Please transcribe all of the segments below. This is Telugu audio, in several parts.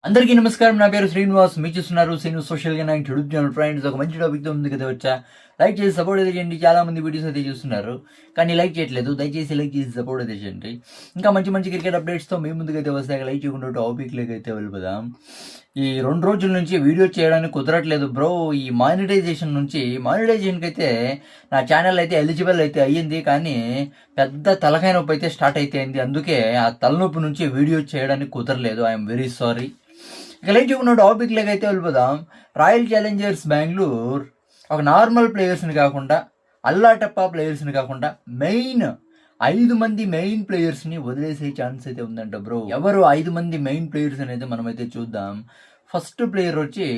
అందరికీ నమస్కారం. నా పేరు శ్రీనివాస్. మీరు చూస్తున్నారు శ్రీను సోషల్‌గా నా యూట్యూబ్ ఛానల్. ఫ్రెండ్స్, ఒక మంచి టాపిక్‌తో ముందుకు అయితే వచ్చా. లైక్ చేసి సపోర్ట్ అయితే చేయండి. చాలా మంది వీడియోస్ అయితే చూస్తున్నారు, కానీ లైక్ చేయట్లేదు. దయచేసి లైక్ చేసి సపోర్ట్ అయితే చేయండి. ఇంకా మంచి మంచి క్రికెట్ అప్డేట్స్‌తో మీ ముందుకైతే వస్తాయి. లైక్ చేయకుండా టాపిక్‌లోకి అయితే వెళ్ళిపోదాం. ఈ 2 రోజుల నుంచి వీడియో చేయడానికి కుదరట్లేదు బ్రో. ఈ మానిటైజేషన్‌కి అయితే నా ఛానల్ అయితే ఎలిజిబుల్ అయితే అయ్యింది, కానీ పెద్ద తలకాయ నొప్పి అయితే స్టార్ట్ అయితే అయింది. అందుకే ఆ తలనొప్పి నుంచి వీడియో చేయడానికి కుదరలేదు. I'm very sorry. ఇక లేట్ చేయకుండా టాపిక్లోకి అయితే వెళ్ళిపోదాం. రాయల్ ఛాలెంజర్స్ బెంగళూరు ఒక నార్మల్ ప్లేయర్స్ని కాకుండా, అల్లాటప్పా ప్లేయర్స్ని కాకుండా, మెయిన్ 5 మంది మెయిన్ ప్లేయర్స్ని వదిలేసే ఛాన్స్ అయితే ఉందంట బ్రో. ఎవరు 5 మంది మెయిన్ ప్లేయర్స్ అనేది మనమైతే చూద్దాం. ఫస్ట్ ప్లేయర్ వచ్చి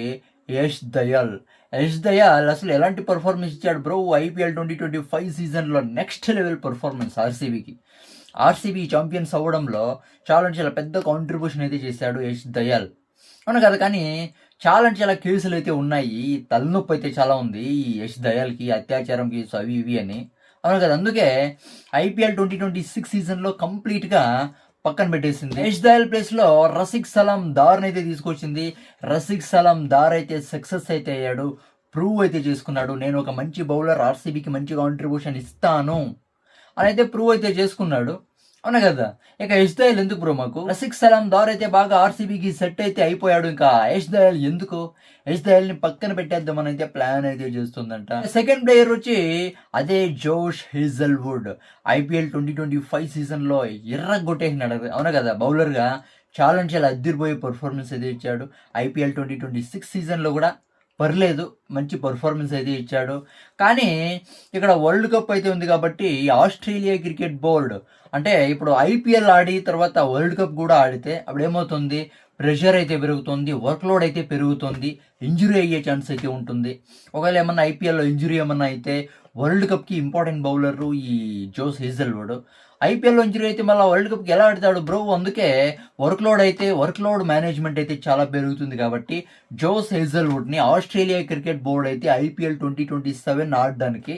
యష్ దయాల్. యష్ దయాల్ అసలు ఎలాంటి పర్ఫార్మెన్స్ ఇచ్చాడు బ్రో ఐపీఎల్ 2025 సీజన్లో. Next level performance RCB champions అవ్వడంలో చాలా పెద్ద కాంట్రిబ్యూషన్ అయితే చేశాడు యష్ దయాల్. అవును కదా, కానీ చాలా కేసులు అయితే ఉన్నాయి. తలనొప్పి అయితే చాలా ఉంది ఈ యష్ దయాల్కి, అత్యాచారం కేసు అవి ఇవి అని. అవును కదా, అందుకే ఐపీఎల్ 2026 సీజన్లో కంప్లీట్గా పక్కన పెట్టేసింది. యష్ దయాల్ ప్లేస్లో రసిక్ సలాం దార్ని అయితే తీసుకొచ్చింది. రసిక్ సలాం దార్ అయితే సక్సెస్ అయితే అయ్యాడు, ప్రూవ్ అయితే చేసుకున్నాడు. నేను ఒక మంచి బౌలర్, ఆర్సీబీకి మంచి కాంట్రిబ్యూషన్ ఇస్తాను అని అయితే ప్రూవ్ అయితే చేసుకున్నాడు. అవునా కదా. ఇక యష్ దయాల్ ఎందుకు బ్రో మాకు? రసిక్ సలాం దార్ అయితే బాగా ఆర్సీబీకి సెట్ అయితే అయిపోయాడు. ఇంకా యష్ దయాల్ ఎందుకు? యష్ దయాల్ని పక్కన పెట్టేద్దామని అయితే ప్లాన్ అయితే చేస్తుందంట. సెకండ్ ప్లేయర్ వచ్చి అదే జోష్ హేజల్వుడ్. ఐపీఎల్ 2025 సీజన్లో ఎర్రగొట్టేసినాడు. అవునా కదా, బౌలర్గా చాలా అద్దరిపోయే పర్ఫార్మెన్స్ అయితే ఇచ్చాడు. ఐపీఎల్ 2026 సీజన్లో కూడా పర్లేదు, మంచి పర్ఫార్మెన్స్ అయితే ఇచ్చాడు. కానీ ఇక్కడ వరల్డ్ కప్ అయితే ఉంది కాబట్టి ఆస్ట్రేలియా క్రికెట్ బోర్డు అంటే ఇప్పుడు ఐపీఎల్ ఆడి తర్వాత వరల్డ్ కప్ కూడా ఆడితే అప్పుడు ఏమవుతుంది, ప్రెషర్ అయితే పెరుగుతుంది, వర్క్లోడ్ అయితే పెరుగుతుంది, ఇంజురీ అయ్యే ఛాన్స్ అయితే ఉంటుంది. ఒకవేళ ఏమన్నా ఐపీఎల్లో ఇంజురీ ఏమన్నా అయితే వరల్డ్ కప్కి ఇంపార్టెంట్ బౌలరు ఈ జోస్ హేజల్వుడ్. ఐపీఎల్లో ఇంజురీ అయితే మళ్ళీ వరల్డ్ కప్కి ఎలా ఆడతాడు బ్రో? అందుకే వర్క్లోడ్ మేనేజ్మెంట్ అయితే చాలా పెరుగుతుంది కాబట్టి జోస్ హేజల్వుడ్ని ఆస్ట్రేలియా క్రికెట్ బోర్డు అయితే ఐపీఎల్ 2027 ఆడడానికి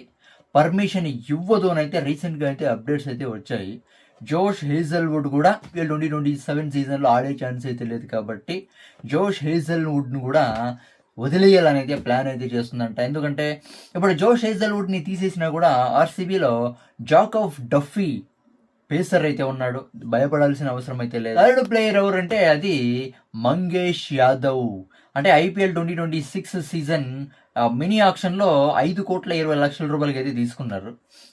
పర్మిషన్ ఇవ్వదు అని అయితే రీసెంట్గా అయితే అప్డేట్స్ అయితే వచ్చాయి. జోష్ హేజల్వుడ్ కూడా ఐపీఎల్ 2027 సీజన్లో ఆడే ఛాన్స్ అయితే లేదు కాబట్టి జోష్ హేజల్వుడ్ను కూడా వదిలేయాలని అయితే ప్లాన్ అయితే చేస్తుందంట. ఎందుకంటే ఇప్పుడు జోష్ హేజల్వుడ్ని తీసేసినా కూడా ఆర్సీబీలో జాకబ్ డఫీ పేసర్ అయితే ఉన్నాడు, భయపడాల్సిన అవసరం అయితే లేదు. థర్డ్ ప్లేయర్ ఎవరంటే అది మంగేష్ యాదవ్. అంటే ఐపీఎల్ 2026 సీజన్ మినీ ఆక్షన్లో 5,20,00,000 రూపాయలకి అయితే తీసుకున్నారు,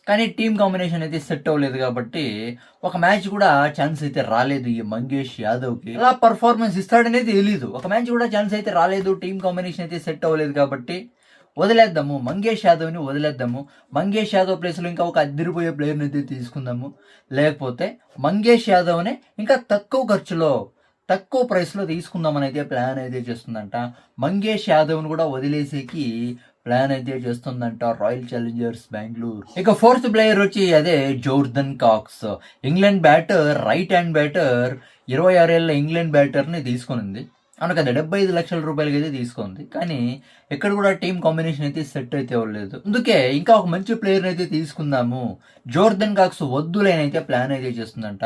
కానీ టీమ్ కాంబినేషన్ అయితే సెట్ అవ్వలేదు కాబట్టి ఒక మ్యాచ్ కూడా ఛాన్స్ అయితే రాలేదు ఈ మంగేష్ యాదవ్కి. ఎలా పర్ఫార్మెన్స్ ఇస్తాడనేది తెలీదు. ఒక మ్యాచ్ కూడా ఛాన్స్ అయితే రాలేదు, టీమ్ కాంబినేషన్ అయితే సెట్ అవ్వలేదు కాబట్టి వదిలేద్దాము, మంగేష్ యాదవ్ని వదిలేద్దాము. మంగేష్ యాదవ్ ప్లేస్లో ఇంకా ఒక అద్దరిపోయే ప్లేయర్ని అయితే తీసుకుందాము. లేకపోతే మంగేష్ యాదవ్ని ఇంకా తక్కువ ప్రైస్లో తీసుకుందామని అయితే ప్లాన్ అయితే చేస్తుందంట. మంగేష్ యాదవ్ని కూడా వదిలేసేకి ప్లాన్ అయితే చేస్తుందంట రాయల్ ఛాలెంజర్స్ బెంగళూరు. ఇక ఫోర్త్ ప్లేయర్ వచ్చి అదే Jordan Cox. England batter, right hand batter, 26 ఏళ్ళ ఇంగ్లాండ్ బ్యాటర్ని తీసుకునింది. అవును కదా, 75 లక్షల రూపాయలకి అయితే తీసుకుంది, కానీ ఎక్కడ కూడా టీమ్ కాంబినేషన్ అయితే సెట్ అయితే అవ్వలేదు. అందుకే ఇంకా ఒక మంచి ప్లేయర్ని అయితే తీసుకుందాము, జోర్దన్ కాక్స్ వద్దులేనైతే ప్లాన్ అయితే చేస్తుందంట.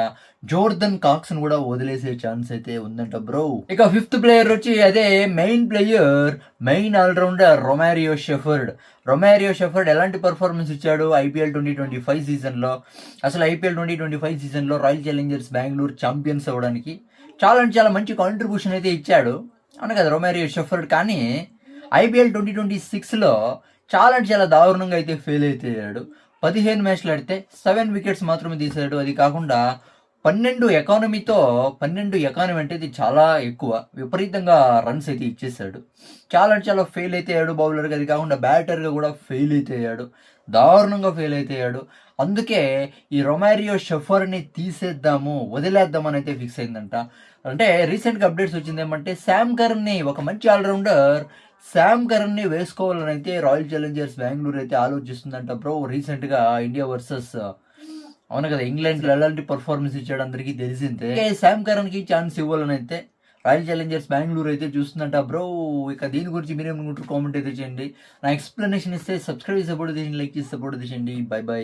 జోర్దన్ కాక్స్ని కూడా వదిలేసే ఛాన్స్ అయితే ఉందంట బ్రో. ఇక ఫిఫ్త్ ప్లేయర్ వచ్చి అదే మెయిన్ ఆల్రౌండర్ రొమారియో షెఫర్డ్ ఎలాంటి పర్ఫార్మెన్స్ ఇచ్చాడు ఐపీఎల్ 2025 సీజన్లో? అసలు ఐపీఎల్ 2025 సీజన్లో రాయల్ ఛాలెంజర్స్ బెంగళూరు ఛాంపియన్స్ అవ్వడానికి చాలా మంచి కాంట్రిబ్యూషన్ అయితే ఇచ్చాడు. అవును కదా రొమారియో షెఫర్డ్. కానీ ఐపీఎల్ 2026లో చాలా దారుణంగా అయితే ఫెయిల్ అయితే అయ్యాడు. 15 మ్యాచ్లు ఆడితే 7 వికెట్స్ మాత్రమే తీసాడు. అది కాకుండా 12 ఎకానమీ అంటే ఇది చాలా ఎక్కువ, విపరీతంగా రన్స్ అయితే ఇచ్చేసాడు. చాలా ఫెయిల్ అయితే అయ్యాడు బౌలర్గా. అది కాకుండా బ్యాటర్గా కూడా ఫెయిల్ అయితే అయ్యాడు, దారుణంగా ఫెయిల్ అయితే అయ్యాడు. అందుకే ఈ రొమారియో షెఫర్ని వదిలేద్దామని అయితే ఫిక్స్ అయిందంట. అంటే రీసెంట్గా అప్డేట్స్ వచ్చింది ఏమంటే ఒక మంచి ఆల్రౌండర్ శామ్ కరన్ని వేసుకోవాలని అయితే రాయల్ ఛాలెంజర్స్ బెంగళూరు అయితే ఆలోచిస్తుందంట బ్రో. రీసెంట్గా ఇండియా వర్సెస్ అవును కదా ఇంగ్లాండ్లో ఎలాంటి పర్ఫార్మెన్స్ ఇచ్చాడు అందరికీ తెలిసిందే. శామ్ కరన్కి ఛాన్స్ ఇవ్వాలని అయితే రాయల్ ఛాలెంజర్స్ బెంగళూరు అయితే చూస్తుందంట బ్రో. ఇక దీని గురించి మీరేమనుకుంటారు కామెంట్ అయితే చేయండి. నా ఎక్స్ప్లెనేషన్ ఇస్తే సబ్స్క్రైబ్ సపోర్ట్ చేయండి, లైక్ చేసి సపోర్ట్ చేయండి. బై.